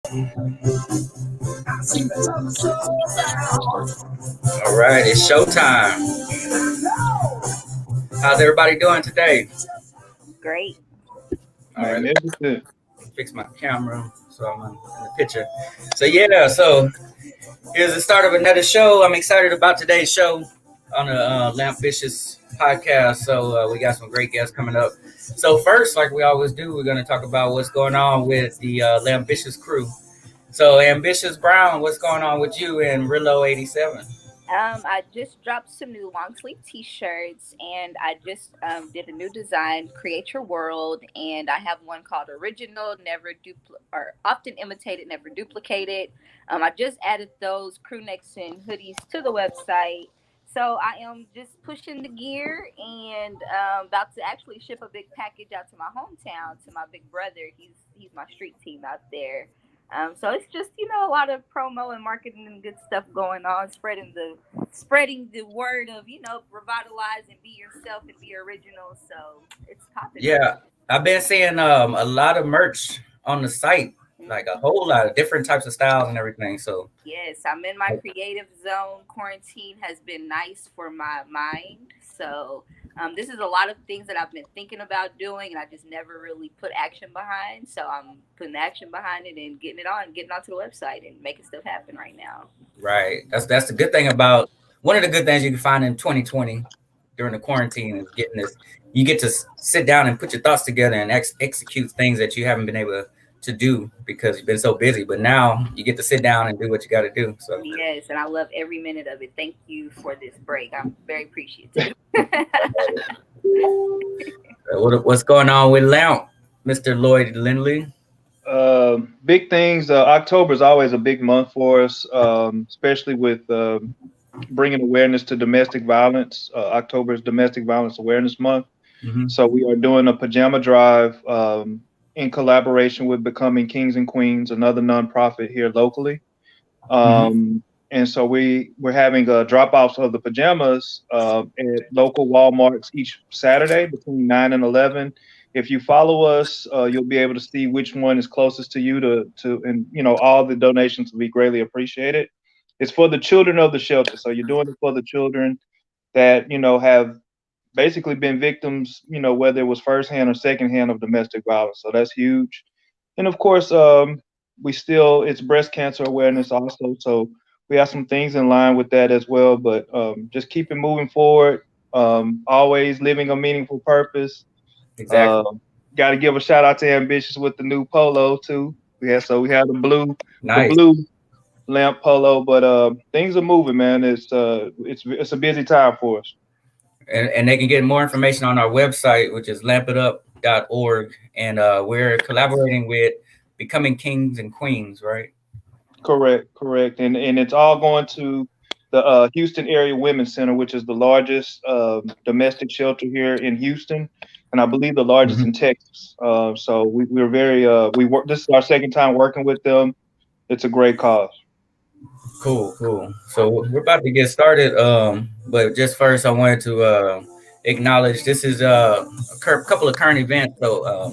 All right, it's showtime. How's everybody doing today? Great. All right, let Magnificent. me fix my camera so I'm in the picture. So here's the start of another show. I'm excited about today's show on the Lamp Vicious podcast. So we got some great guests coming up. So first, like we always do, we're going to talk about what's going on with the Lamp Vicious crew. So Ambitious Brown, what's going on with you and Rillo 87? I just dropped some new long sleeve T-shirts, and I just did a new design, Create Your World, and I have one called Original, Never or Often Imitated, Never Duplicated. I just added those crew necks and hoodies to the website, so I am just pushing the gear and about to actually ship a big package out to my hometown to my big brother. He's my street team out there. So it's just a lot of promo and marketing and good stuff going on, spreading the word of revitalize and be yourself and be original. So it's popping. Yeah, I've been seeing a lot of merch on the site, like a whole lot of different types of styles and everything. So Yes, I'm in my creative zone. Quarantine has been nice for my mind. So this is a lot of things that I've been thinking about doing, and I just never really put action behind. So I'm putting action behind it and getting onto the website and making stuff happen right now. right, that's the good thing about one of the good things you can find in 2020 during the quarantine is getting this. You get to sit down and put your thoughts together and execute things that you haven't been able to do because you've been so busy. But now you get to sit down and do what you got to do. So Yes, and I love every minute of it. Thank you for this break. I'm very appreciative. what's going on with Lamp, Mr. Lloyd Lindley? Big things. October is always a big month for us, especially with bringing awareness to domestic violence. October is Domestic Violence Awareness Month. Mm-hmm. So we are doing a pajama drive in collaboration with Becoming Kings and Queens, another nonprofit here locally. And so we're having drop-offs of the pajamas at local Walmarts each Saturday between 9 and 11. If you follow us, you'll be able to see which one is closest to you and all the donations will be greatly appreciated. It's for the children of the shelter. So you're doing it for the children that, have basically been victims, whether it was firsthand or secondhand of domestic violence. So that's huge. And of course, it's breast cancer awareness also. So we have some things in line with that as well. But just keep it moving forward. Always living a meaningful purpose. Exactly. Got to give a shout out to Ambitious with the new polo too. We have the Nice. blue lamp polo. But things are moving, man. It's a busy time for us. And they can get more information on our website, which is lampitup.org. And we're collaborating with Becoming Kings and Queens, right? Correct. And it's all going to the Houston Area Women's Center, which is the largest domestic shelter here in Houston, and I believe the largest in Texas. So we're very we work. This is our second time working with them. It's a great cause. Cool. So we're about to get started. But just first, I wanted to acknowledge this is couple of current events. So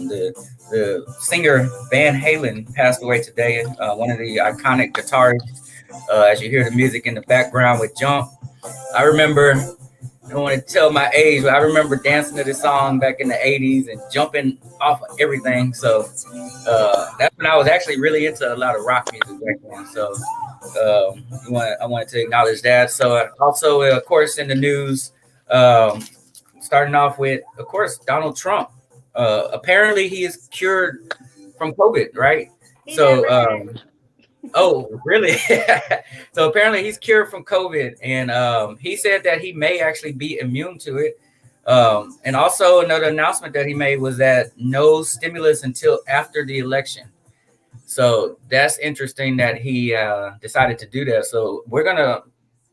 the singer Van Halen passed away today. One of the iconic guitarists. As you hear the music in the background with Jump, I remember. I don't want to tell my age, but I remember dancing to this song back in the '80s and jumping off of everything. So that's when I was actually really into a lot of rock music back then. So I wanted to acknowledge that. So also, of course, in the news, starting off with, of course, Donald Trump. Apparently, he is cured from COVID, right? So. Oh, really? So apparently he's cured from COVID, and he said that he may actually be immune to it. And also another announcement that he made was that no stimulus until after the election. So that's interesting that he decided to do that. So we're gonna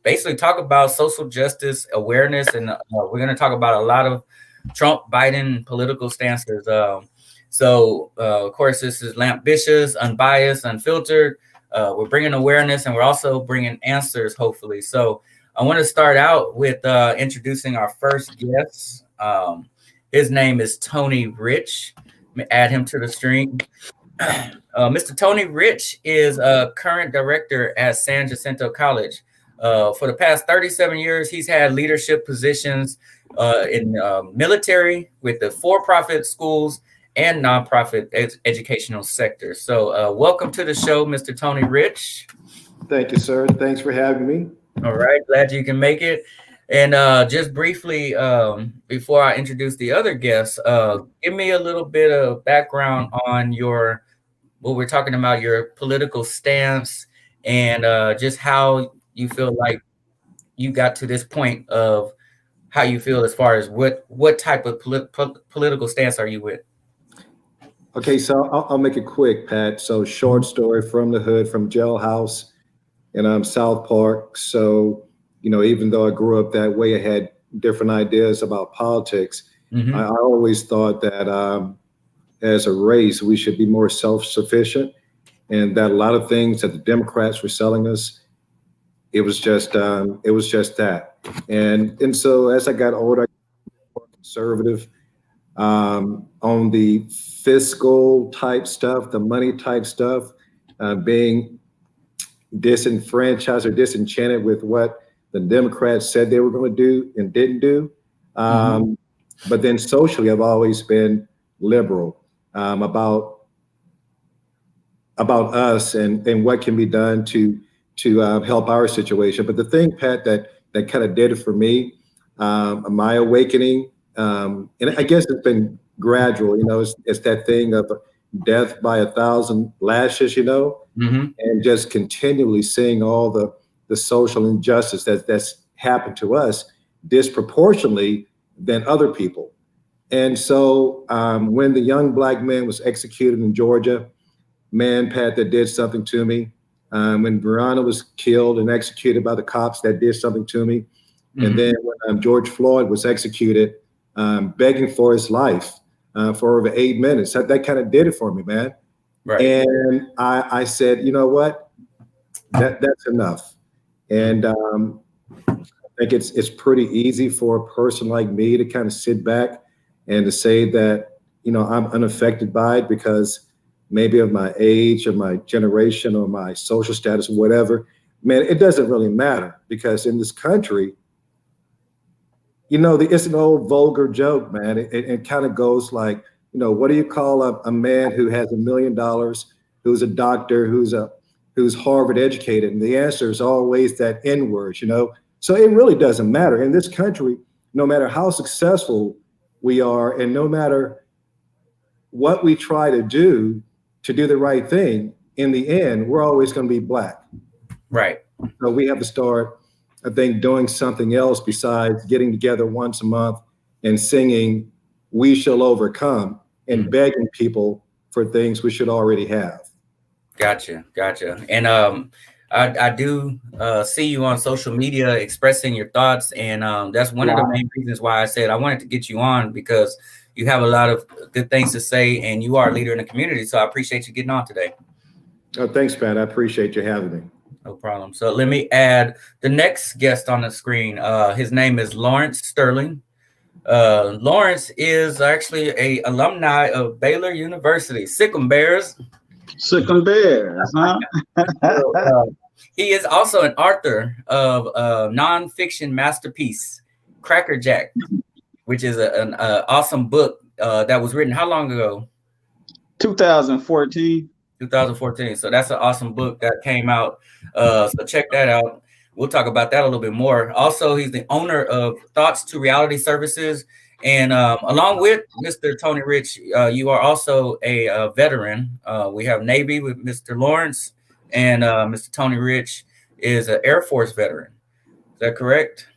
basically talk about social justice awareness, and we're gonna talk about a lot of Trump Biden political stances. Of course, this is Lamp Vicious, unbiased, unfiltered. We're bringing awareness, and we're also bringing answers, hopefully. So I want to start out with introducing our first guest. His name is Tony Rich. Let me add him to the stream. Mr. Tony Rich is a current director at San Jacinto College. For the past 37 years, he's had leadership positions in military with the for-profit schools and nonprofit educational sector. So welcome to the show, Mr. Tony Rich. Thank you, sir. Thanks for having me. All right, glad you can make it. And just briefly, before I introduce the other guests, give me a little bit of background on what we're talking about, your political stance, and just how you feel like you got to this point of how you feel as far as what type of political stance are you with? Okay, so I'll make it quick, Pat. So short story, from the hood, from jailhouse, and I'm South Park. So, even though I grew up that way, I had different ideas about politics. Mm-hmm. I always thought that as a race, we should be more self-sufficient, and that a lot of things that the Democrats were selling us, it was just that. And so as I got older, I got more conservative on the fiscal type stuff, the money type stuff, being disenfranchised or disenchanted with what the Democrats said they were going to do and didn't do. But then socially, I've always been liberal about us and what can be done to help our situation. But the thing, Pat, that kind of did it for me, my awakening, and I guess it's been gradual. It's that thing of death by 1,000 lashes, and just continually seeing all the social injustice that's happened to us disproportionately than other people. And so when the young black man was executed in Georgia, man, Pat, that did something to me. When Breonna was killed and executed by the cops, that did something to me. And then when George Floyd was executed, begging for his life for over 8 minutes, that kind of did it for me, man. Right. And I said, you know what, that's enough. And I think it's pretty easy for a person like me to kind of sit back and to say that, I'm unaffected by it because maybe of my age or my generation or my social status or whatever. Man, it doesn't really matter, because in this country, it's an old vulgar joke, man. It kind of goes like, what do you call a man who has $1 million, who's a doctor, who's Harvard educated? And the answer is always that N word, So it really doesn't matter. In this country, no matter how successful we are, and no matter what we try to do the right thing, in the end, we're always going to be black. Right. So we have to start, I think, doing something else besides getting together once a month and singing "We Shall Overcome" and begging people for things we should already have. Gotcha. And I do see you on social media expressing your thoughts, and that's one of the main reasons why I said I wanted to get you on, because you have a lot of good things to say, and you are a leader in the community. So I appreciate you getting on today. Oh, thanks, Pat. I appreciate you having me. No problem. So let me add the next guest on the screen. His name is Lawrence Sterling. Lawrence is actually a alumni of Baylor University, Sick'em Bears. Sick'em Bears, huh? So, he is also an author of a nonfiction masterpiece, Cracker Jack, which is an awesome book that was written how long ago? 2014. 2014. So that's an awesome book that came out. So check that out. We'll talk about that a little bit more. Also, he's the owner of Thoughts to Reality Services. And along with Mr. Tony Rich, you are also a veteran. We have Navy with Mr. Lawrence, and Mr. Tony Rich is an Air Force veteran. Is that correct?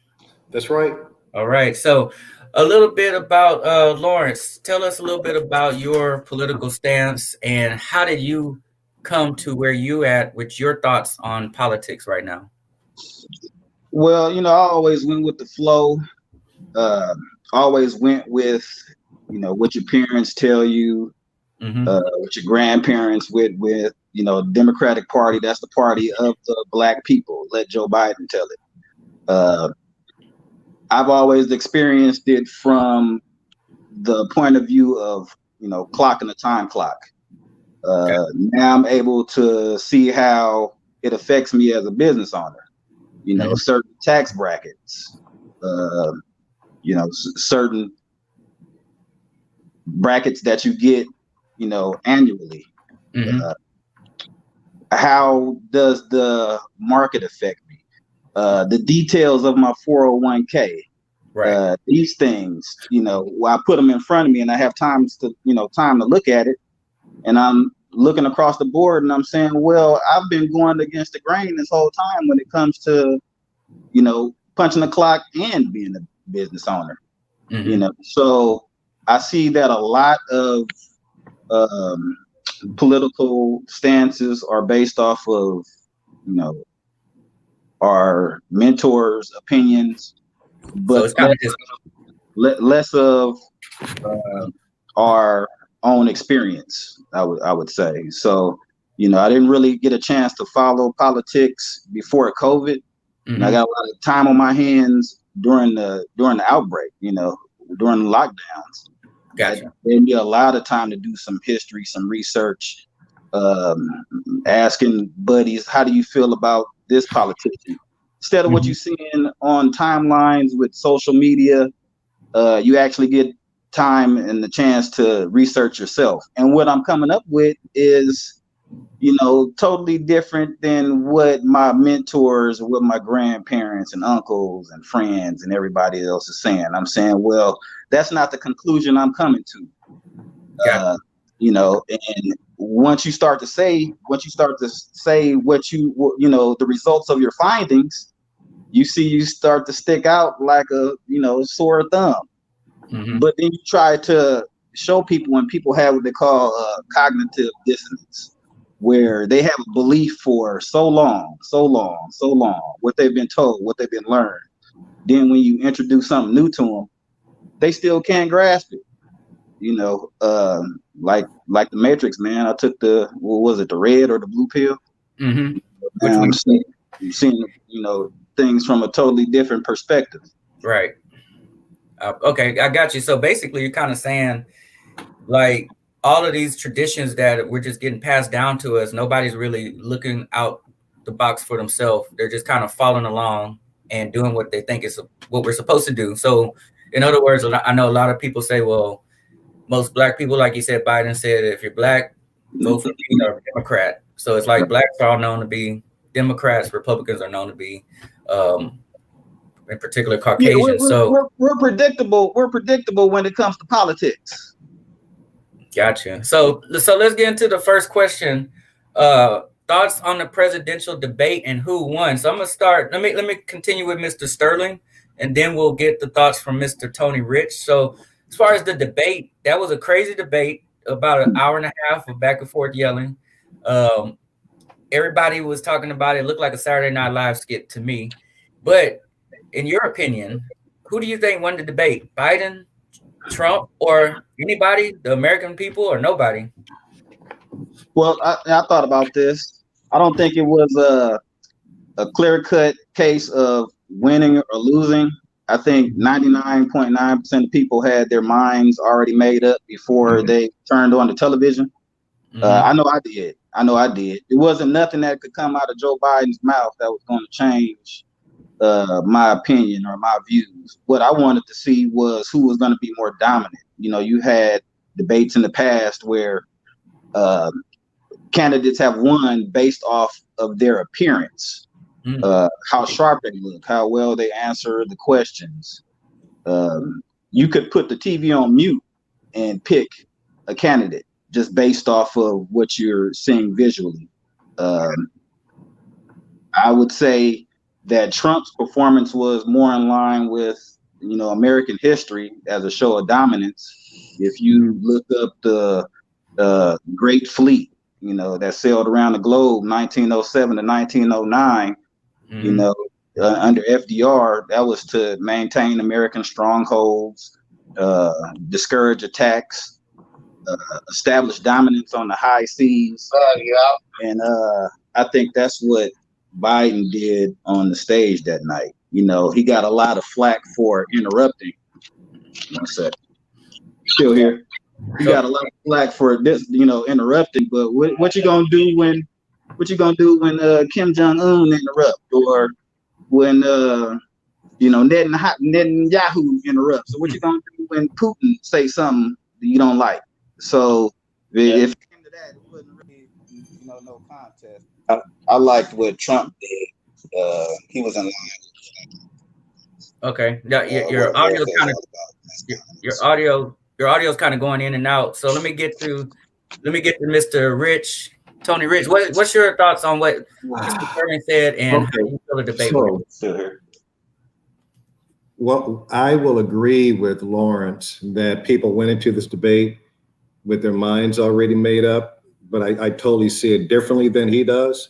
That's right. All right. So a little bit about Lawrence. Tell us a little bit about your political stance, and how did you come to where you at with your thoughts on politics right now? Well, I always went with the flow. Always went with, what your parents tell you, what your grandparents with, Democratic Party. That's the party of the black people. Let Joe Biden tell it. I've always experienced it from the point of view of, clock and the time clock. Now I'm able to see how it affects me as a business owner. You know, certain tax brackets, you know, certain brackets that you get, you know, annually. How does the market affect me? The details of my 401k, Right. these things, you know, I put them in front of me and I have time to look at it. And I'm looking across the board and I'm saying, well, I've been going against the grain this whole time when it comes to, you know, punching the clock and being a business owner, you know. So I see that a lot of political stances are based off of, you know, our mentors' opinions, So but it's kind of just less of our own experience, I would say. So, you know, I didn't really get a chance to follow politics before COVID, and I got a lot of time on my hands during the outbreak. You know, during the lockdowns. Gotcha. That gave me a lot of time to do some history, some research, asking buddies, how do you feel about this politician? Instead of what you're seeing on timelines with social media, you actually get time and the chance to research yourself. And what I'm coming up with is, you know, totally different than what my mentors, what my grandparents and uncles and friends and everybody else is saying. I'm saying, well, that's not the conclusion I'm coming to. You know, and once you start to say what you know, the results of your findings, you start to stick out like a, you know, sore thumb. But then you try to show people when people have what they call cognitive dissonance, where they have a belief for so long, what they've been told, what they've been learned. Then when you introduce something new to them, they still can't grasp it. You know, like the Matrix, man. I took the red or the blue pill? Which I'm seeing, you know, things from a totally different perspective. Right. Okay, I got you. So basically, you're kind of saying, like, all of these traditions that we're just getting passed down to us, nobody's really looking out the box for themselves. They're just kind of following along and doing what they think is what we're supposed to do. So, in other words, I know a lot of people say, well, most black people, like you said, Biden said, if you're black, vote for me or Democrat. So it's like blacks are all known to be Democrats, Republicans are known to be in particular Caucasian. We're predictable. We're predictable when it comes to politics. Gotcha. So let's get into the first question. Thoughts on the presidential debate and who won. So I'm gonna start. Let me continue with Mr. Sterling, and then we'll get the thoughts from Mr. Tony Rich. So as far as the debate, that was a crazy debate, about an hour and a half of back and forth yelling. Everybody was talking about it. It looked like a Saturday Night Live skit to me. But in your opinion, who do you think won the debate? Biden, Trump, or anybody, the American people, or nobody? Well, I thought about this. I don't think it was a clear-cut case of winning or losing. I think 99.9% of people had their minds already made up before they turned on the television. I know I did. It wasn't nothing that could come out of Joe Biden's mouth that was going to change my opinion or my views. What I wanted to see was who was going to be more dominant. You know, you had debates in the past where candidates have won based off of their appearance, how sharp they look, how well they answer the questions. You could put the TV on mute and pick a candidate just based off of what you're seeing visually. I would say that Trump's performance was more in line with, you know, American history as a show of dominance. If you look up the Great Fleet, you know, that sailed around the globe 1907 to 1909, you know, under FDR, that was to maintain American strongholds, discourage attacks, establish dominance on the high seas. And I think that's what Biden did on the stage that night. You know, he got a lot of flack for interrupting. One sec. Still here? You So got a lot of flack for this, interrupting. But what you gonna do when Kim Jong Un interrupt, or when Netanyahu interrupts? So what you gonna do when Putin say something that you don't like? So if it came to that, it wasn't really no contest. I liked what Trump did. He was in line okay, yeah, with what your America audio is kind of all about. That's your, kind of your audio your audio is kind of going in and out. So let me get to Mr. Rich, Tony Rich. What's your thoughts on what Mr. Sherman said and how Okay, you feel the debate went? so still here. well, I will agree with Lawrence that people went into this debate with their minds already made up, but I totally see it differently than he does.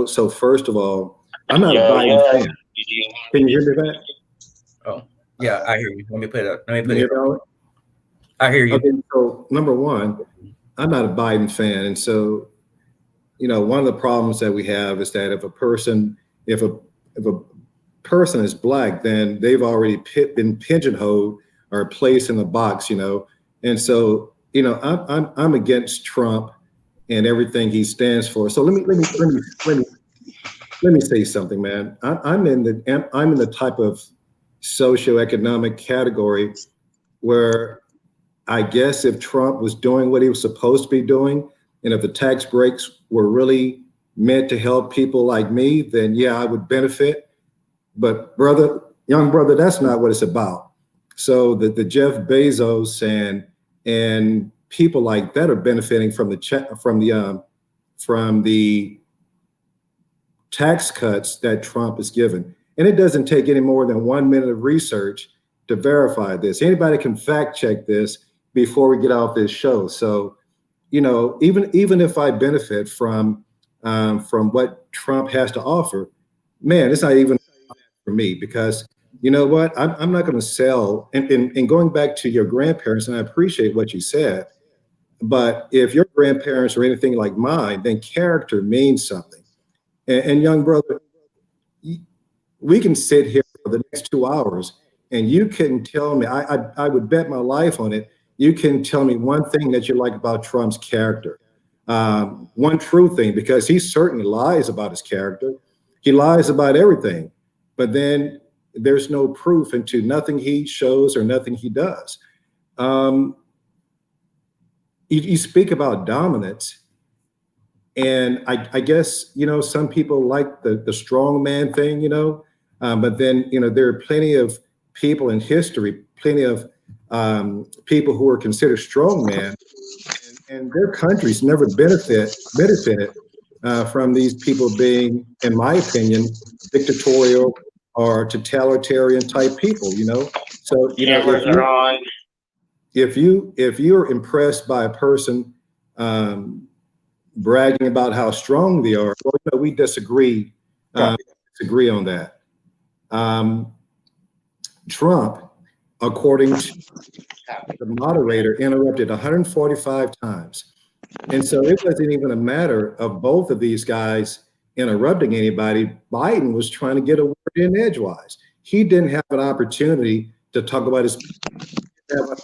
So first of all, I'm not a Biden fan. Can you hear me back? Oh, yeah, I hear you. Let me put it up. Let me Can put you it. hear me? I hear you. Okay, so number one, I'm not a Biden fan, and so one of the problems that we have is that if a person is black, then they've already been pigeonholed or placed in a box, and so I'm against Trump and everything he stands for. So let me say something, man. I'm in the type of socioeconomic category where I guess if Trump was doing what he was supposed to be doing, and if the tax breaks were really meant to help people like me, then yeah, I would benefit. But young brother, that's not what it's about. So the Jeff Bezos and people like that are benefiting from the tax cuts that Trump has given. And it doesn't take any more than 1 minute of research to verify this. Anybody can fact check this before we get off this show. So, even if I benefit from what Trump has to offer, man, it's not even for me because you know what? I'm not going to sell. And going back to your grandparents, and I appreciate what you said, but if your grandparents are anything like mine, then character means something. And young brother, we can sit here for the next 2 hours and you can tell me, I would bet my life on it. You can tell me one thing that you like about Trump's character. One true thing, because he certainly lies about his character. He lies about everything, but then there's no proof into nothing he shows or nothing he does. Um, you speak about dominance. And I guess, some people like the strong man thing, but then, there are plenty of people in history, plenty of people who are considered strong men, and their countries never benefited from these people being, in my opinion, dictatorial or totalitarian type people, So, if you're impressed by a person, bragging about how strong they are. Well, we disagree on that. Trump, according to the moderator, interrupted 145 times. And so it wasn't even a matter of both of these guys interrupting anybody. Biden was trying to get a word in edgewise. He didn't have an opportunity to talk about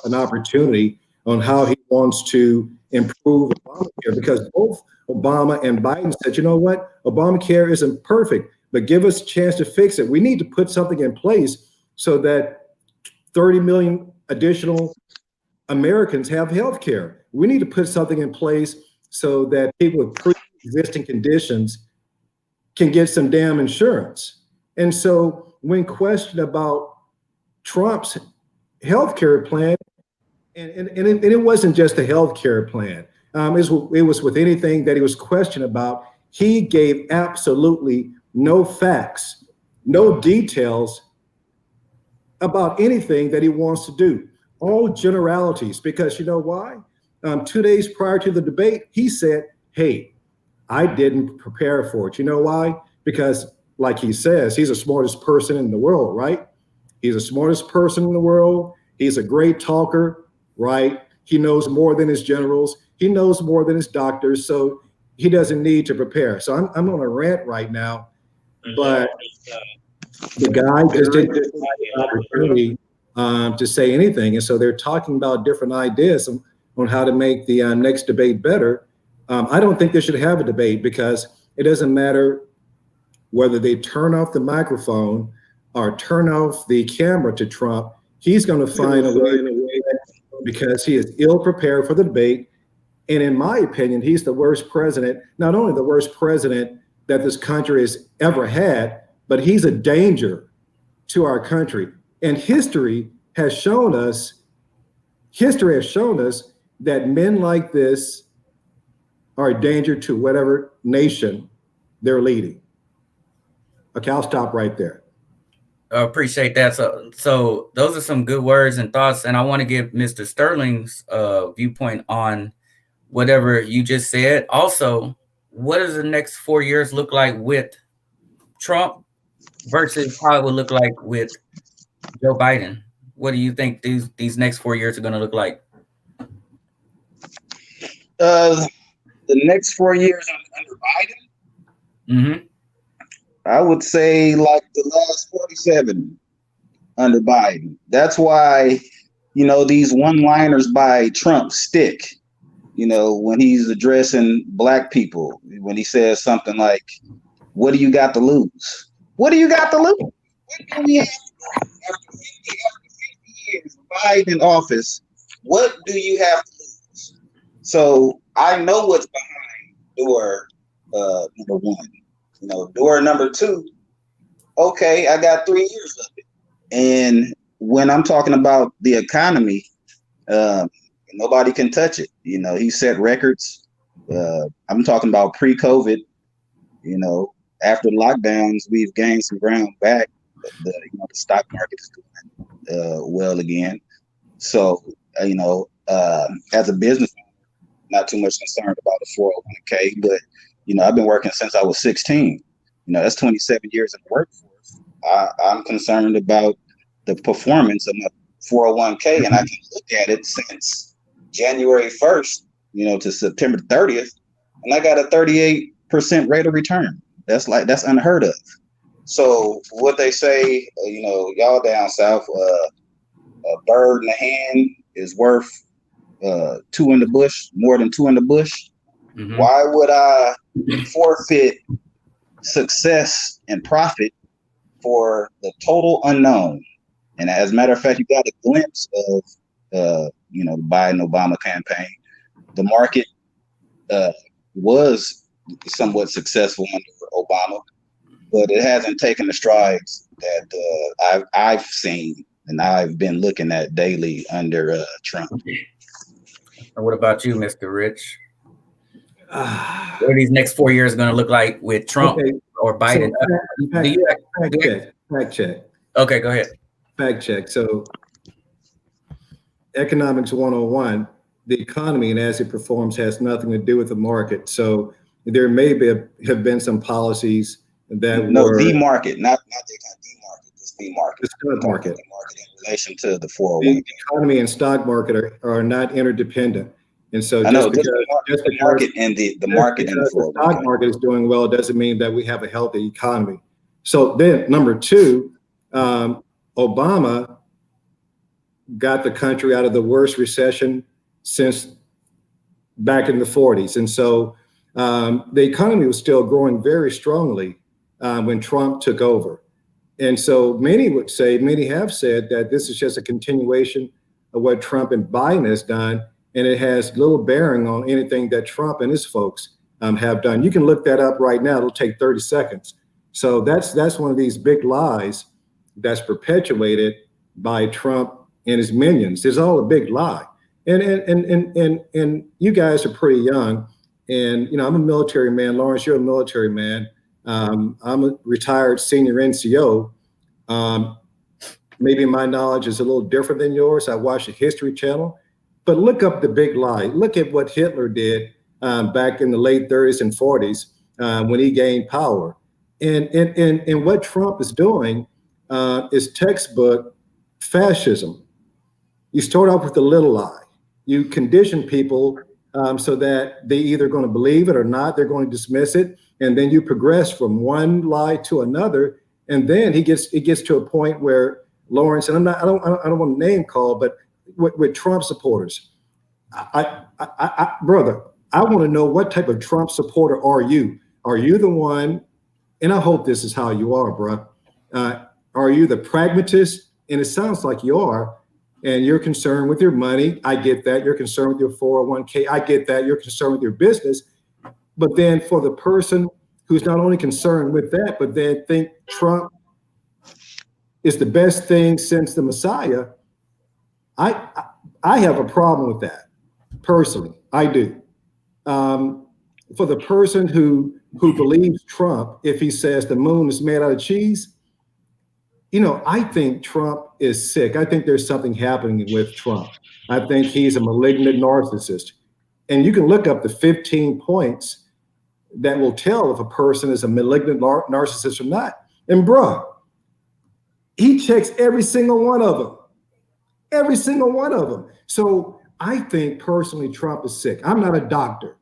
an opportunity on how he wants to improve Obamacare, because both Obama and Biden said, you know what, Obamacare isn't perfect, but give us a chance to fix it. We need to put something in place so that 30 million additional Americans have health care. We need to put something in place so that people with pre-existing conditions can get some damn insurance. And so when questioned about Trump's healthcare plan, and it wasn't just a healthcare plan. It was with anything that he was questioned about. He gave absolutely no facts, no details about anything that he wants to do. All generalities, because you know why? 2 days prior to the debate, he said, "Hey, I didn't prepare for it." You know why? Because, like he says, he's the smartest person in the world, right? He's the smartest person in the world. He's a great talker, right? He knows more than his generals. He knows more than his doctors. So he doesn't need to prepare. So I'm on a rant right now, but the guy just didn't get the opportunity to say anything. And so they're talking about different ideas. on how to make the next debate better. I don't think they should have a debate because it doesn't matter whether they turn off the microphone or turn off the camera to Trump. He's going to find a way because he is ill prepared for the debate. And in my opinion, he's the worst president, not only the worst president that this country has ever had, but he's a danger to our country. And history has shown us that men like this are a danger to whatever nation they're leading. Okay, I'll stop right there. I appreciate that. So those are some good words and thoughts. And I want to give Mr. Sterling's viewpoint on whatever you just said. Also, what does the next 4 years look like with Trump versus how it would look like with Joe Biden? What do you think these next 4 years are going to look like? The next 4 years under Biden, Mm-hmm. I would say like the last 47 under Biden. That's why, these one-liners by Trump stick. When he's addressing black people, when he says something like, "What do you got to lose? What do you got to lose? What do we have after 50 years of Biden in office? What do you have to lose?" So I know what's behind door number one. Door number two, okay, I got 3 years of it. And when I'm talking about the economy, nobody can touch it. He set records. I'm talking about pre-COVID. After lockdowns, we've gained some ground back. The stock market is doing well again. So, as a business owner, not too much concerned about the 401k, but I've been working since I was 16. That's 27 years in the workforce. I'm concerned about the performance of my 401k, and I can look at it since January 1st, to September 30th, and I got a 38% rate of return. That's unheard of. So what they say, y'all down south, a bird in the hand is worth two in the bush, more than two in the bush. Mm-hmm. Why would I forfeit success and profit for the total unknown? And as a matter of fact, you got a glimpse of the Biden-Obama campaign. The market was somewhat successful under Obama, but it hasn't taken the strides that I've seen and I've been looking at daily under Trump. And what about you, Mr. Rich? What are these next 4 years going to look like with Trump or Biden? Fact check. Okay, go ahead. Fact check. So economics 101, the economy and as it performs has nothing to do with the market. So there may have been some policies that were the market, not the market, just the market. The stock market. The market in relation to the 401k. The economy and stock market are not interdependent. And so the market and the stock market is doing well doesn't mean that we have a healthy economy. So then number two, Obama got the country out of the worst recession since back in the 40s. And so the economy was still growing very strongly when Trump took over. And so many have said that this is just a continuation of what Trump and Biden has done. And it has little bearing on anything that Trump and his folks have done. You can look that up right now. It'll take 30 seconds. So that's one of these big lies that's perpetuated by Trump and his minions. It's all a big lie. And you guys are pretty young. And, I'm a military man. Lawrence, you're a military man. I'm a retired senior NCO. Maybe my knowledge is a little different than yours. I watch the History Channel. But look up the big lie. Look at what Hitler did back in the late 30s and 40s when he gained power. And what Trump is doing is textbook fascism. You start off with a little lie. You condition people so that they either going to believe it or not. They're going to dismiss it. And then you progress from one lie to another. And then it gets to a point where Lawrence, and I don't want to name call, but with Trump supporters, Brother, I want to know, what type of Trump supporter are you? Are you the one, and I hope this is how you are, bro. Are you the pragmatist? And it sounds like you are, and you're concerned with your money. I get that. You're concerned with your 401k. I get that. You're concerned with your business. But then for the person who's not only concerned with that, but then think Trump is the best thing since the Messiah, I have a problem with that personally. I do. For the person who believes Trump, if he says the moon is made out of cheese, I think Trump is sick. I think there's something happening with Trump. I think he's a malignant narcissist. And you can look up the 15 points that will tell if a person is a malignant narcissist or not. And bruh, he checks every single one of them. Every single one of them. So I think personally Trump is sick. I'm not a doctor,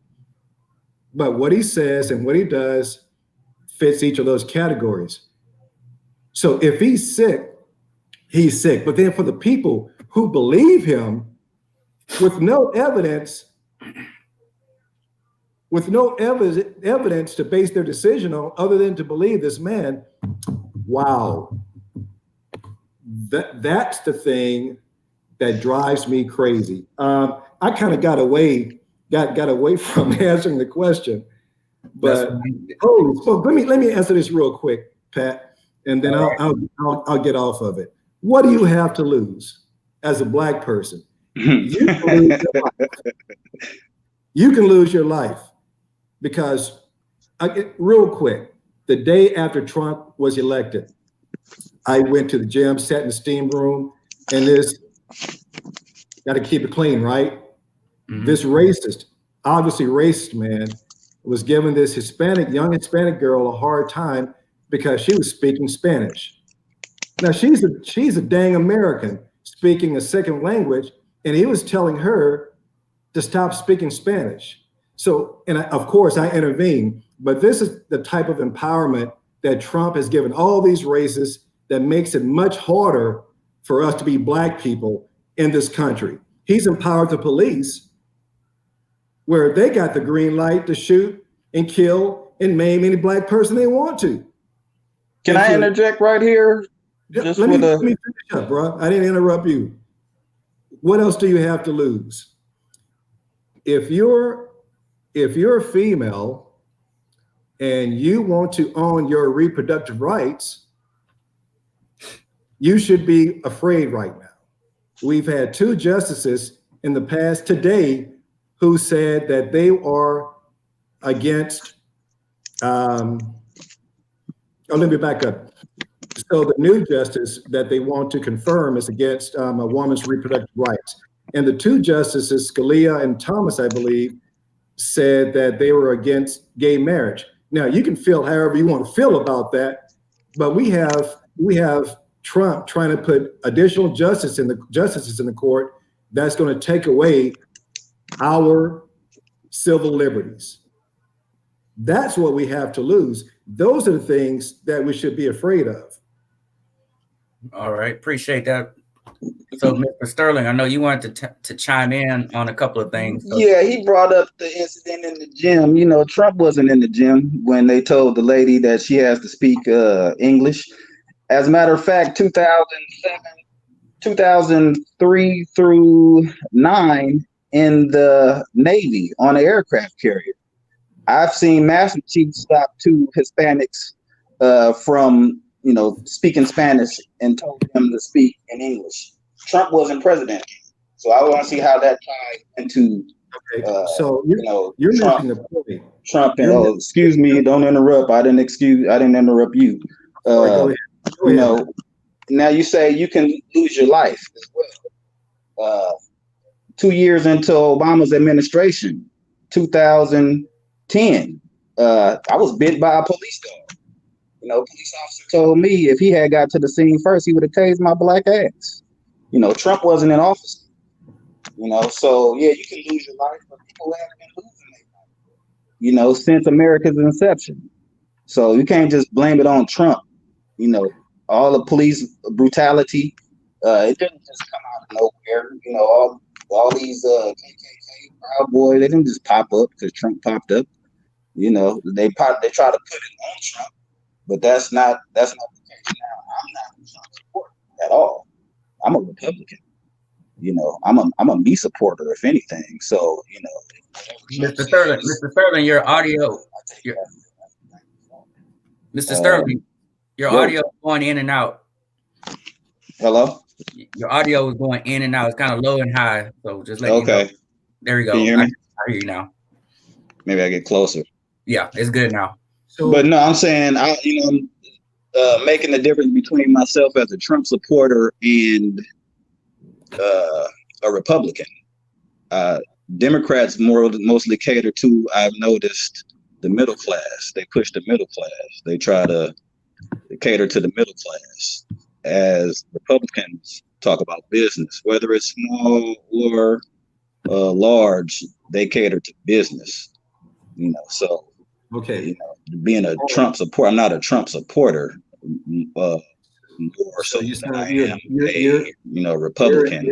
but what he says and what he does fits each of those categories. So if he's sick, he's sick. But then for the people who believe him with no evidence to base their decision on other than to believe this man, wow. That's the thing that drives me crazy. I kind of got away from answering the question, but let me answer this real quick, Pat, and then I'll get off of it. What do you have to lose as a Black person? You can lose your life because, real quick, the day after Trump was elected, I went to the gym, sat in the steam room, and this, got to keep it clean, right? Mm-hmm. This racist, obviously racist man, was giving this young Hispanic girl a hard time because she was speaking Spanish. Now she's a dang American speaking a second language, and he was telling her to stop speaking Spanish. So, and of course I intervened, but this is the type of empowerment that Trump has given all these races that makes it much harder for us to be Black people in this country. He's empowered the police where they got the green light to shoot and kill and maim any Black person they want to. Can I interject right here? Let me finish up, bro. I didn't interrupt you. What else do you have to lose? If you're female and you want to own your reproductive rights, you should be afraid right now. We've had 2 justices in the past today who said that they are against, let me back up. So the new justice that they want to confirm is against a woman's reproductive rights. And the 2 justices, Scalia and Thomas, I believe, said that they were against gay marriage. Now you can feel however you want to feel about that, but we have Trump trying to put additional justices in the court that's going to take away our civil liberties. That's what we have to lose. Those are the things that we should be afraid of. All right, appreciate that. So, Mr. Sterling, I know you wanted to chime in on a couple of things. So. Yeah, he brought up the incident in the gym. Trump wasn't in the gym when they told the lady that she has to speak English. As a matter of fact, 2003 through 9 in the Navy on an aircraft carrier, I've seen Master Chief stop 2 Hispanics from speaking Spanish and told them to speak in English. Trump wasn't president, so I want to see how that ties into. Okay. So you're Trump, making a point. Trump and excuse me, don't interrupt. I didn't interrupt you. Go ahead. Now you say you can lose your life as well. 2 years into Obama's administration, 2010, I was bit by a police dog. Police officer told me if he had got to the scene first, he would have tased my black ass. Trump wasn't in office. So yeah, you can lose your life, but people haven't been losing their life, since America's inception. So you can't just blame it on Trump. All the police brutality, it didn't just come out of nowhere. All these KKK Proud Boy. They didn't just pop up because Trump popped up. You know, they try to put it on Trump, but that's not the case. Now, I'm not a Trump supporter at all. I'm a Republican. You know, I'm a me supporter, if anything. So, you know, whatever Trump says, Mr. Sterling, your you know, audio, I take your, that. Mr. Sterling, your Yo, audio is going in and out. hello. Your audio is going in and out. It's kind of low and high. So just letting you know. Okay, There you can you go. hear I me? hear you now. Maybe I get closer. Yeah, it's good now. But So no, I'm saying making the difference between myself as a Trump supporter and a Republican. Uh, Democrats mostly cater to, I've noticed, the middle class. They push the middle class. They try to cater to the middle class. As Republicans talk about business, whether it's small or large, they cater to business. You know, so okay. you know, being a Trump supporter, I'm not a Trump supporter. More So so you than I sound am a you're Republican,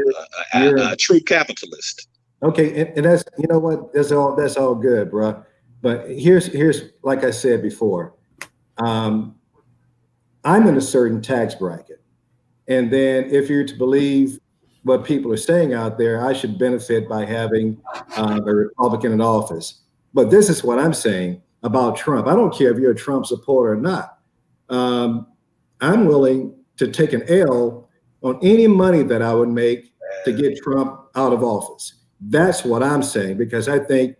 you're a true capitalist. okay, and that's you know what that's all good, bro. But here's like I said before, um, I'm in a certain tax bracket, and then if you're to believe what people are saying out there, I should benefit by having a Republican in office. But this is what I'm saying about Trump. I don't care if you're a Trump supporter or not. Um, I'm willing to take an L on any money that I would make to get Trump out of office. That's what I'm saying because I think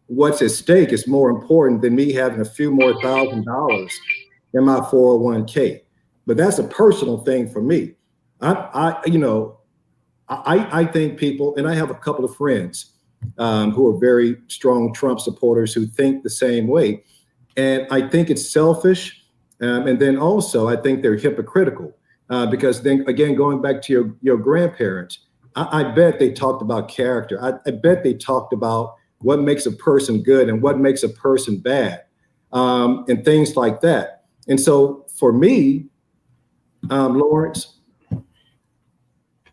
what's at stake is more important than me having a few more $1,000 in my 401k. But that's a personal thing for me. I think people, and I have a couple of friends who are very strong Trump supporters who think the same way. And I think it's selfish. And then also, I think they're hypocritical because then again, going back to your grandparents, I bet they talked about character. I bet they talked about what makes a person good and what makes a person bad and things like that. And so for me, Lawrence,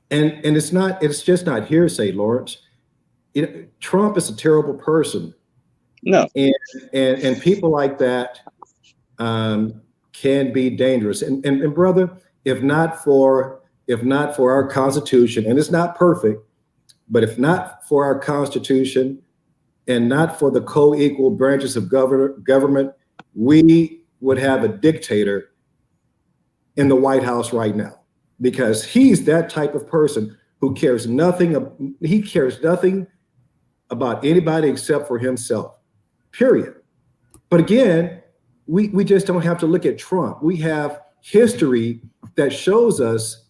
and it's just not hearsay, Lawrence. Trump is a terrible person, No, and and people like that can be dangerous. And brother, if not for our Constitution, and it's not perfect, but if not for our Constitution and not for the co-equal branches of government, we would have a dictator in the White House right now because he's that type of person who cares nothing. He cares nothing about anybody except for himself. Period. But again, we just don't have to look at Trump. We have history that shows us,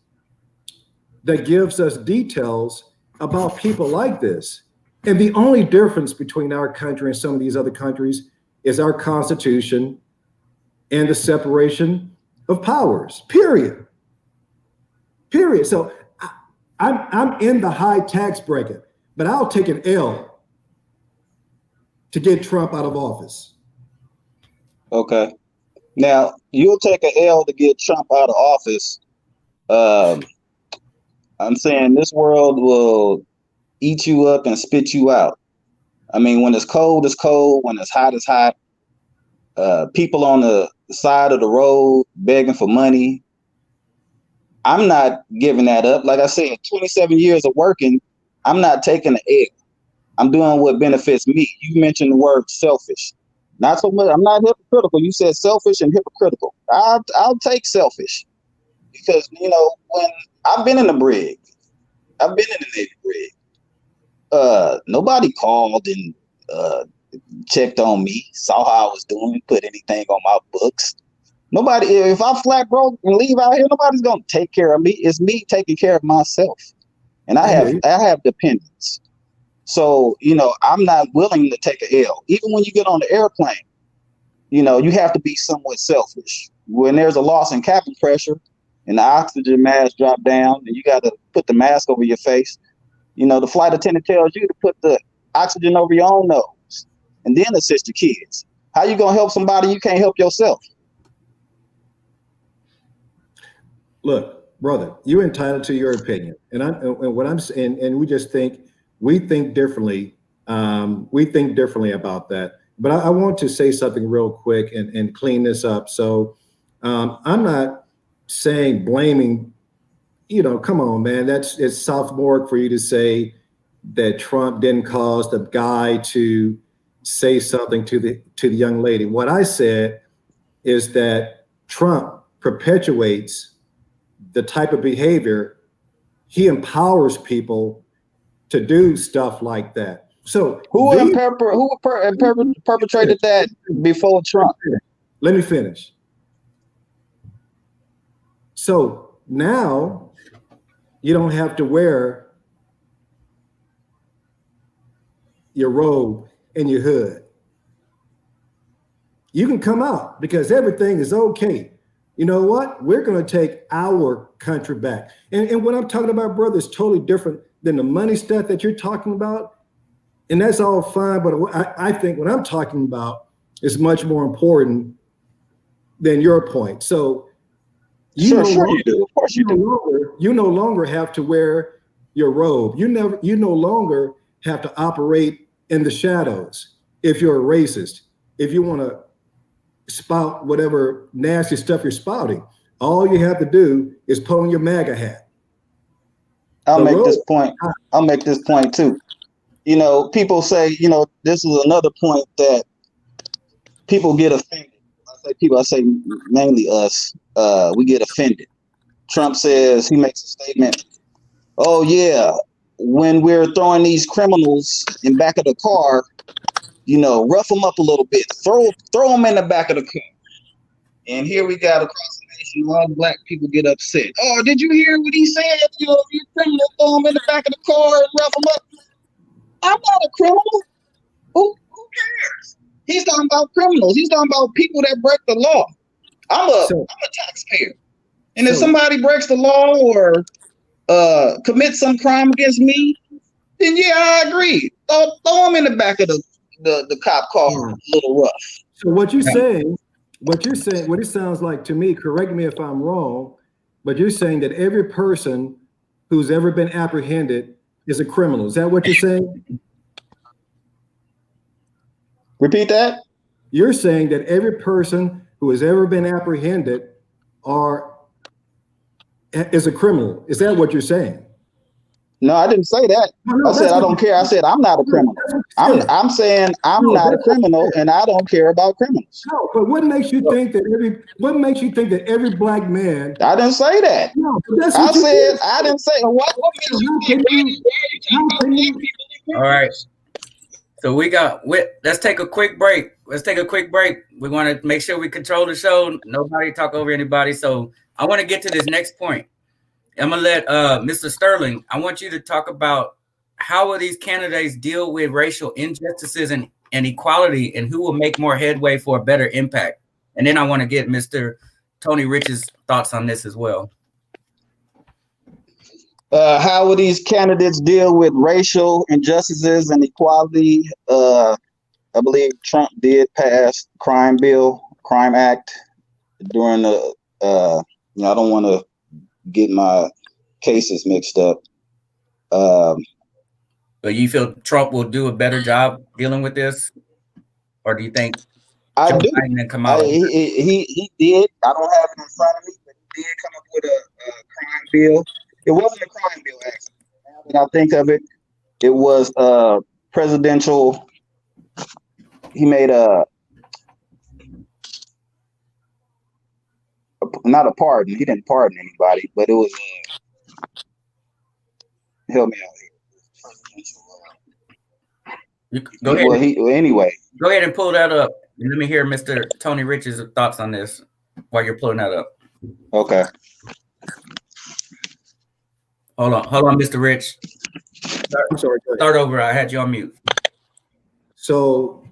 that gives us details about people like this. And the only difference between our country and some of these other countries is our Constitution and the separation of powers. Period. Period. So I'm in the high tax bracket, but I'll take an L to get Trump out of office. okay. Now you'll take an L to get Trump out of office. Um, I'm saying this world will eat you up and spit you out. I mean, when it's cold, it's cold. When it's hot, it's hot. People on the side of the road begging for money. I'm not giving that up. Like I said, 27 years of working, I'm not taking an L. I'm doing what benefits me. You mentioned the word selfish. Not so much. I'm not hypocritical. You said selfish and hypocritical. I'll take selfish because when I've been in the brig, I've been in the Navy brig. Nobody called and checked on me, saw how I was doing, put anything on my books. Nobody. If I flat broke and leave out here, nobody's gonna take care of me. It's me taking care of myself, and I I hear you. have dependents. So I'm not willing to take a L. Even when you get on the airplane, you have to be somewhat selfish. When there's a loss in cabin pressure and the oxygen mask drop down, and you got to put the mask over your face. The flight attendant tells you to put the oxygen over your own nose and then assist your kids. How you gonna help somebody you can't help yourself? Look, brother, you're entitled to your opinion, and what I'm saying, and we just think we think differently. We think differently about that. But I want to say something real quick and clean this up. So I'm not saying blaming, come on, man. It's sophomoric for you to say that Trump didn't cause the guy to say something to the young lady. What I said is that Trump perpetuates the type of behavior. He empowers people to do stuff like that. So perpetrated that before Trump? Let me finish. So now you don't have to wear your robe and your hood. You can come out because everything is okay. You know what? We're going to take our country back. And what I'm talking about, brother, is totally different than the money stuff that you're talking about. And that's all fine. But I think what I'm talking about is much more important than your point. So you do. Of course you do. You no longer have to wear your robe. You no longer have to operate in the shadows if you're a racist. If you want to spout whatever nasty stuff you're spouting, all you have to do is put on your MAGA hat. I'll make this point too. People say, this is another point that people get offended. I say mainly us, we get offended. Trump says, he makes a statement, oh yeah, when we're throwing these criminals in back of the car, rough them up a little bit, throw them in the back of the car. And here we got across the nation, a lot of black people get upset. Oh, did you hear what he said? You criminal, throw them in the back of the car and rough them up. I'm not a criminal. Who cares? He's talking about criminals. He's talking about people that break the law. I'm a taxpayer. And if somebody breaks the law or commits some crime against me, then yeah, I agree. Throw them in the back of the cop car, a little rough. So what it sounds like to me, correct me if I'm wrong, but you're saying that every person who's ever been apprehended is a criminal. Is that what you're saying? Repeat that. You're saying that every person who has ever been apprehended is a criminal. Is that what you're saying? No, I didn't say that. I said I don't care. I said I'm not a criminal. I'm saying I'm not a criminal, and I don't care about criminals. No, but what makes you think that every black man? I didn't say that. No, I didn't say what makes you think? All right. So let's take a quick break. We want to make sure we control the show. Nobody talk over anybody. So I want to get to this next point. I'm gonna let Mr. Sterling. I want you to talk about how will these candidates deal with racial injustices and equality, and who will make more headway for a better impact. And then I want to get Mr. Tony Rich's thoughts on this as well. How will these candidates deal with racial injustices and equality? I believe Trump did pass Crime Act during the. I don't want to get my cases mixed up. But you feel Trump will do a better job dealing with this, or do you think I do? He did. I don't have it in front of me, but he did come up with a crime bill. It wasn't a crime bill, actually. Now that I think of it, it was presidential. He made not a pardon. He didn't pardon anybody, but it was help me out here. Go ahead. Anyway, go ahead and pull that up. Let me hear Mr. Tony Rich's thoughts on this while you're pulling that up. Okay. Hold on, Mr. Rich. I'm sorry. Start over. I had you on mute. So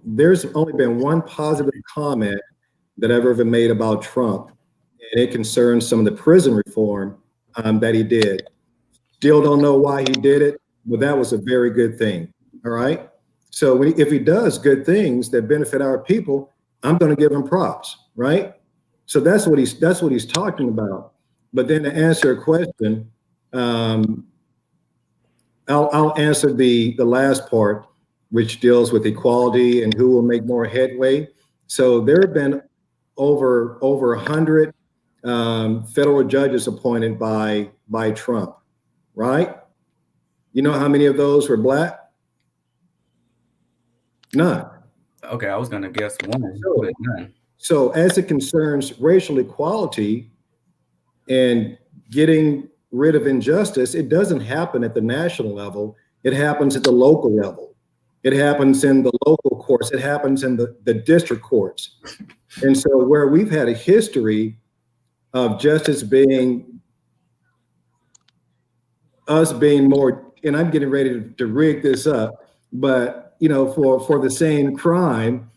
there's only been one positive comment that I've ever made about Trump, and it concerns some of the prison reform that he did. Still don't know why he did it, but that was a very good thing. All right. So if he does good things that benefit our people, I'm going to give him props. Right. So that's what he's talking about. But then to answer a question, I'll answer the last part, which deals with equality and who will make more headway. So there have been over 100 federal judges appointed by Trump, right? You know how many of those were black? None. Okay, I was gonna guess one, So, but none. so as it concerns racial equality and getting rid of injustice, it doesn't happen at the national level. It happens at the local level. It happens in the local courts. It happens in the district courts. And so where we've had a history of justice being us being more, and I'm getting ready to rig this up, but for the same crime,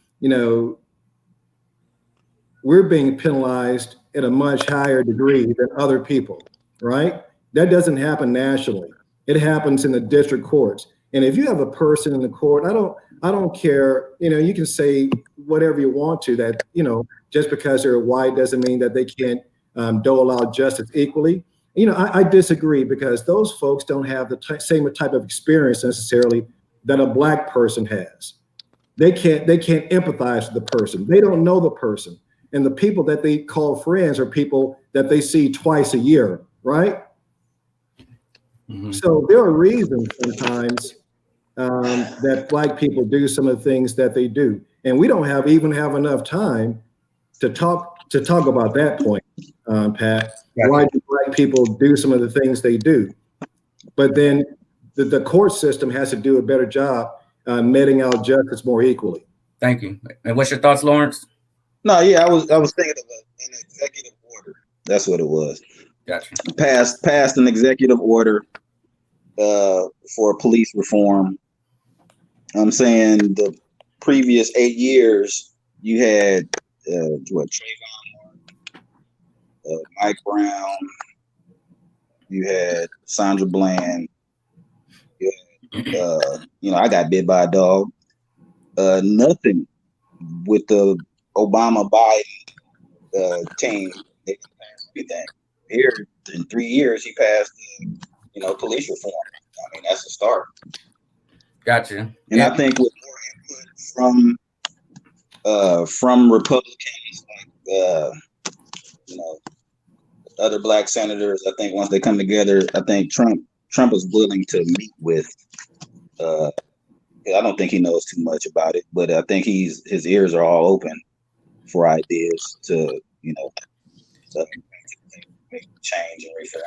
we're being penalized at a much higher degree than other people, right? That doesn't happen nationally. It happens in the district courts. And if you have a person in the court, I don't care, you can say whatever you want to that, just because they're white doesn't mean that they can't dole out justice equally. I disagree, because those folks don't have the same type of experience necessarily that a black person has. They can't empathize with the person. They don't know the person. And the people that they call friends are people that they see twice a year, right? Mm-hmm. So there are reasons sometimes that black people do some of the things that they do. And we don't even have enough time to talk about that point, Pat. Yeah. Why do black people do some of the things they do? But then the court system has to do a better job meting out justice more equally. Thank you. And what's your thoughts, Lawrence? No, yeah, I was thinking of an executive order. That's what it was. Gotcha. Passed an executive order for police reform. I'm saying the previous 8 years, you had Trayvon Martin, Mike Brown, you had Sandra Bland. I got bit by a dog. Nothing with the Obama Biden team. They didn't pass anything. Here in 3 years, he passed police reform. I mean, that's a start. Gotcha. And yeah. I think with more input from Republicans, like other black senators, I think once they come together, I think Trump is willing to meet with. I don't think he knows too much about it, but I think his ears are all open for ideas to make change and reform.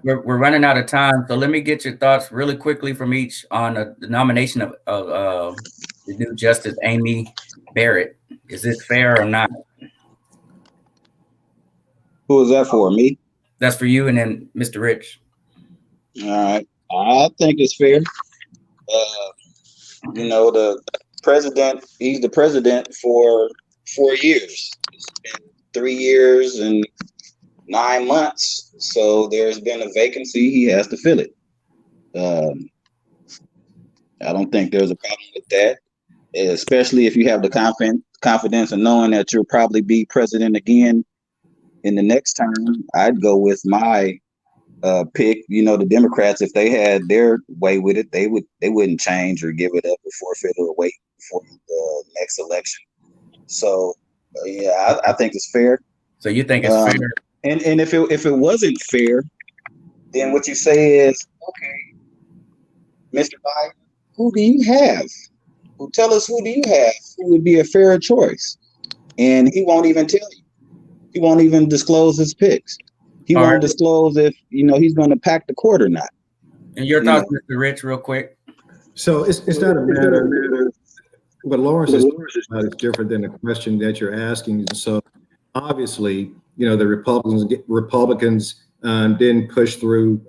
We're running out of time, so let me get your thoughts really quickly from each on the nomination of the new Justice Amy Barrett. Is this fair or not? Who is that for? Me? That's for you, and then Mr. Rich. All right, I think it's fair. The president, he's the president for 4 years. It's been 3 years and 9 months. So there's been a vacancy. He has to fill it. I don't think there's a problem with that, especially if you have the confidence in knowing that you'll probably be president again in the next term. I'd go with my pick. The Democrats, if they had their way with it, they wouldn't change or give it up or forfeit or wait for the next election. So I think it's fair. So you think it's fair? And if it wasn't fair, then what you say is, okay, Mr. Biden, who do you have? Tell us, who do you have who would be a fair choice? And he won't even tell you. He won't even disclose his picks. He won't disclose if he's going to pack the court or not. And your thoughts, Mr. Rich, real quick. So it's not a matter. What Lawrence is different than the question that you're asking. So obviously, the Republicans didn't push through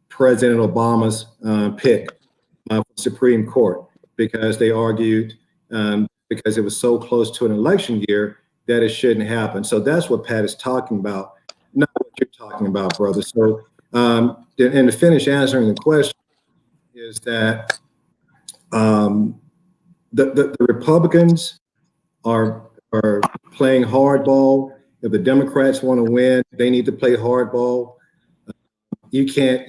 President Obama's pick for the Supreme Court because they argued because it was so close to an election year that it shouldn't happen. So that's what Pat is talking about, not what you're talking about, brother. So and to finish answering the question is that the Republicans are playing hardball. If the Democrats want to win, they need to play hardball. you can't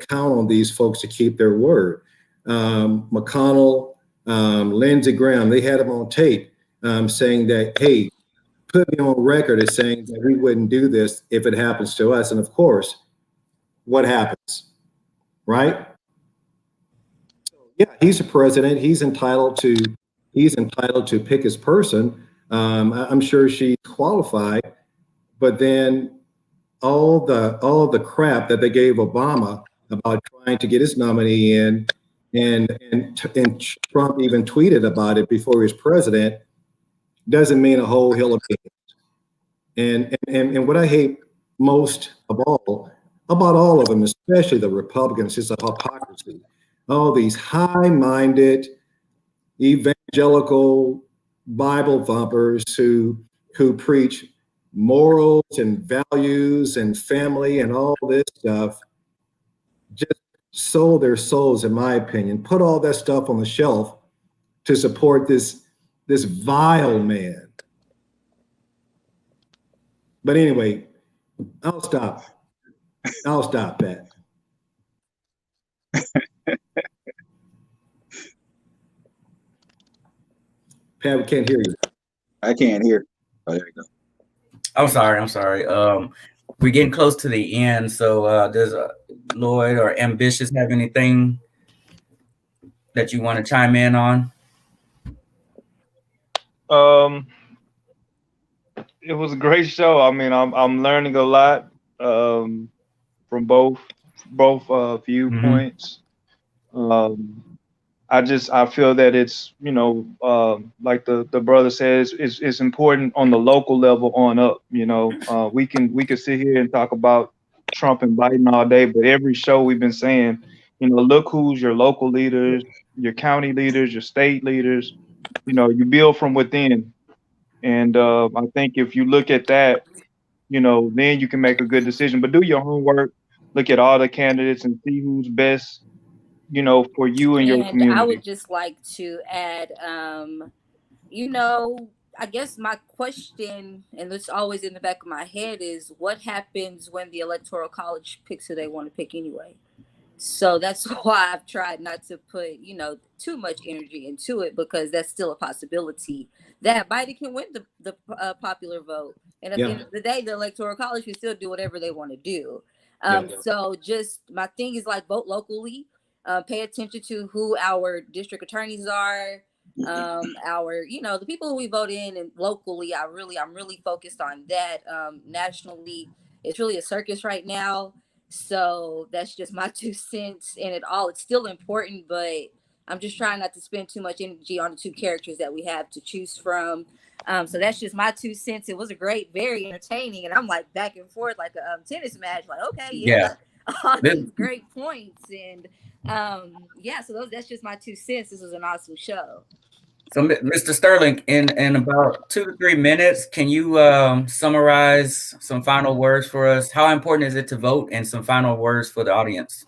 count on these folks to keep their word. McConnell, Lindsey Graham, they had him on tape saying that, hey, put me on record as saying that we wouldn't do this if it happens to us. And of course, what happens, right? Yeah, he's a president. He's entitled to pick his person. I'm sure she's qualified, but then all the crap that they gave Obama about trying to get his nominee in, and Trump even tweeted about it before he was president, doesn't mean a whole hill of beans. And what I hate most of all about all of them, especially the Republicans, is the hypocrisy. All these high-minded evangelical Bible thumpers who preach morals and values and family and all this stuff just sold their souls, in my opinion, put all that stuff on the shelf to support this vile man. But anyway, I'll stop, Pat. Pat, we can't hear you. I can't hear. Oh, there you go. I'm sorry. We're getting close to the end. So does Lloyd or Ambitious have anything that you want to chime in on? It was a great show. I mean, I'm learning a lot from both viewpoints. I feel that it's, like the brother says, it's important on the local level on up. We can sit here and talk about Trump and Biden all day, but every show we've been saying, look who's your local leaders, your county leaders, your state leaders. You build from within, and I think if you look at that, then you can make a good decision. But do your homework, look at all the candidates, and see who's best, for you and your community. I would just like to add, I guess my question, and it's always in the back of my head, is what happens when the Electoral College picks who they want to pick anyway? So that's why I've tried not to put, too much energy into it, because that's still a possibility that Biden can win the popular vote. And at the end of the day, the Electoral College can still do whatever they want to do. So just my thing is, like, vote locally. Pay attention to who our district attorneys are, the people who we vote in, and locally, I'm really focused on that. Nationally, it's really a circus right now. So that's just my 2 cents in it all. It's still important, but I'm just trying not to spend too much energy on the 2 characters that we have to choose from. So that's just my 2 cents. It was a very entertaining, and I'm like back and forth like a tennis match. Like, okay, all these great points, and so that's just my 2 cents. This was an awesome show. So, Mr. Sterling, in about 2 to 3 minutes, can you summarize some final words for us? How important is it to vote, and some final words for the audience?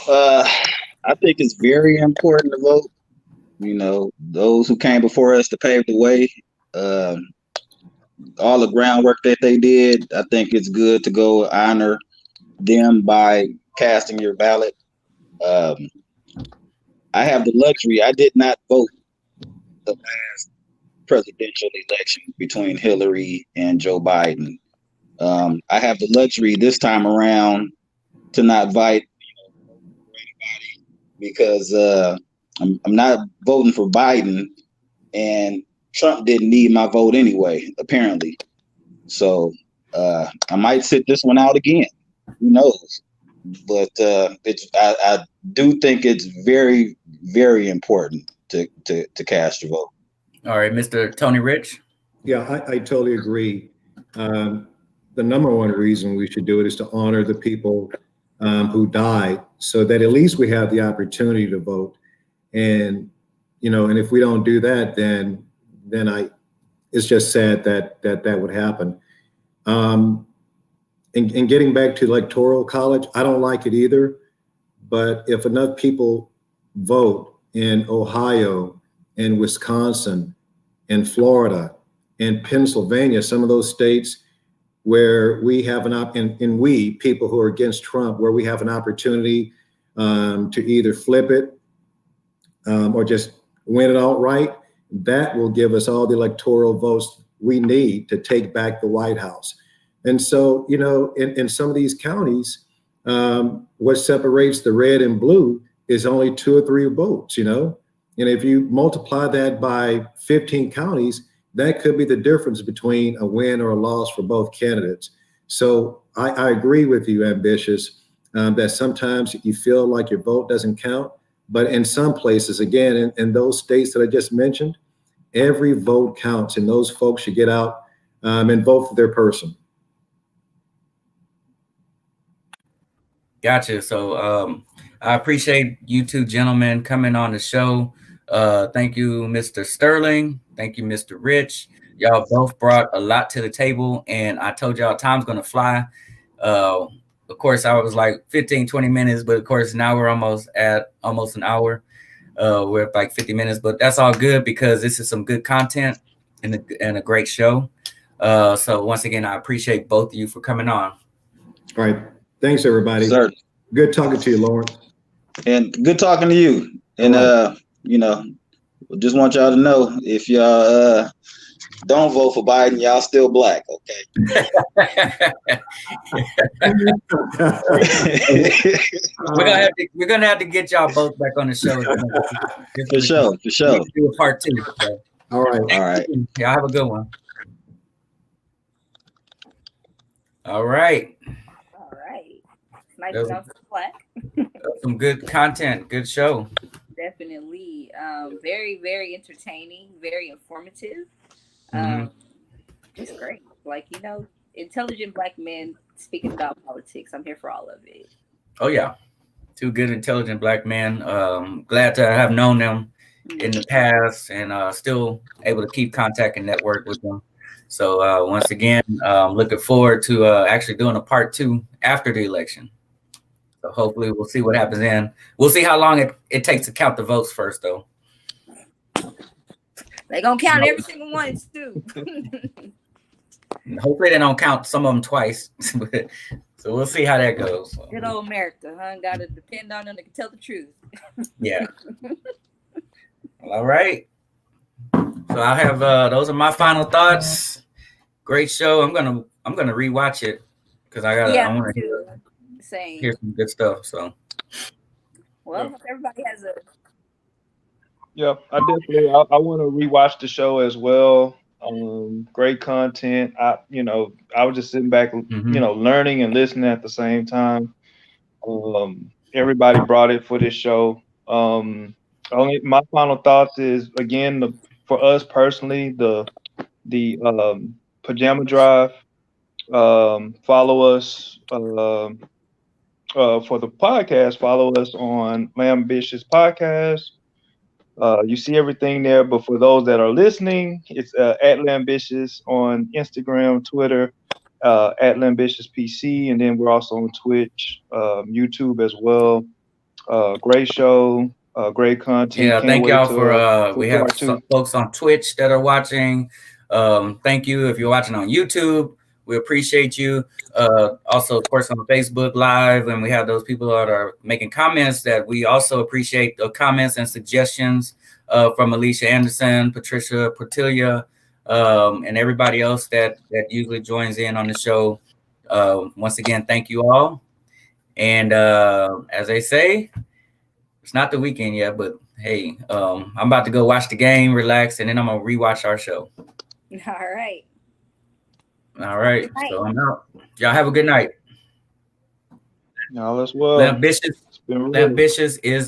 I think it's very important to vote. Those who came before us to pave the way, all the groundwork that they did, I think it's good to go honor them by casting your ballot. I have the luxury. I did not vote the last presidential election between Hillary and Joe Biden. I have the luxury this time around to not vote for anybody, because I'm not voting for Biden, and Trump didn't need my vote anyway, apparently. So I might sit this one out again. Who knows? But I do think it's very, very important to cast your vote. All right, Mr. Tony Rich. Yeah, I totally agree. The number one reason we should do it is to honor the people who died, so that at least we have the opportunity to vote. And and if we don't do that, then it's just sad that would happen. And getting back to Electoral College, I don't like it either. But if enough people vote in Ohio and Wisconsin and Florida and Pennsylvania, some of those states where we have and we, people who are against Trump, where we have an opportunity to either flip it or just win it outright, that will give us all the electoral votes we need to take back the White House. And so, in some of these counties, what separates the red and blue is only 2 or 3 votes, and if you multiply that by 15 counties, that could be the difference between a win or a loss for both candidates. So I agree with you, Ambitious, that sometimes you feel like your vote doesn't count. But in some places, again, in those states that I just mentioned, every vote counts, and those folks should get out and vote for their person. Gotcha. So I appreciate you two gentlemen coming on the show. Thank you, Mr. Sterling. Thank you, Mr. Rich. Y'all both brought a lot to the table, and I told y'all time's going to fly. Of course, I was like 15, 20 minutes, but of course, now we're almost an hour. We're at like 50 minutes, but that's all good because this is some good content and a great show. So once again, I appreciate both of you for coming on. All right. Thanks, everybody. Sir. Good talking to you, Lawrence. And good talking to you. And, just want y'all to know, if y'all don't vote for Biden, y'all still black, okay? We're gonna have to get y'all both back on the show. For sure. Do a part 2. So. All right. Y'all have a good one. All right. Nice to know black. Some good content, good show. Definitely. Very, very entertaining, very informative. Just great. Like, intelligent black men speaking about politics. I'm here for all of it. Oh, yeah. 2 good, intelligent black men. Glad to have known them in the past and still able to keep contact and network with them. So once again, looking forward to actually doing a part 2 after the election. So hopefully we'll see what happens then. We'll see how long it takes to count the votes first, though. They're going to count every single one, too. Hopefully they don't count some of them twice. So we'll see how that goes. Good old America, huh? Got to depend on them to tell the truth. Yeah. All right. So I have those are my final thoughts. Great show. I'm gonna rewatch it because I want to hear some good stuff. So everybody has a I definitely I want to rewatch the show as well. Great content. I was just sitting back, learning and listening at the same time. Everybody brought it for this show. Only my final thoughts is, again, for us personally, the Pajama Drive. Follow us for the podcast. Follow us on Lambitious Podcast. You see everything there, but for those that are listening, it's at Lambitious on Instagram, Twitter, at Lambitious PC, and then we're also on Twitch, YouTube as well. Great show, great content. Yeah, thank y'all for we have some folks on Twitch that are watching. Thank you if you're watching on YouTube. We appreciate you. Also, of course, on Facebook Live, and we have those people that are making comments that we also appreciate the comments and suggestions from Alicia Anderson, Patricia Portilla, and everybody else that usually joins in on the show. Once again, thank you all. And as they say, it's not the weekend yet, but hey, I'm about to go watch the game, relax, and then I'm going to rewatch our show. All right. So I'm out. Y'all have a good night. Y'all as well. Lambitious is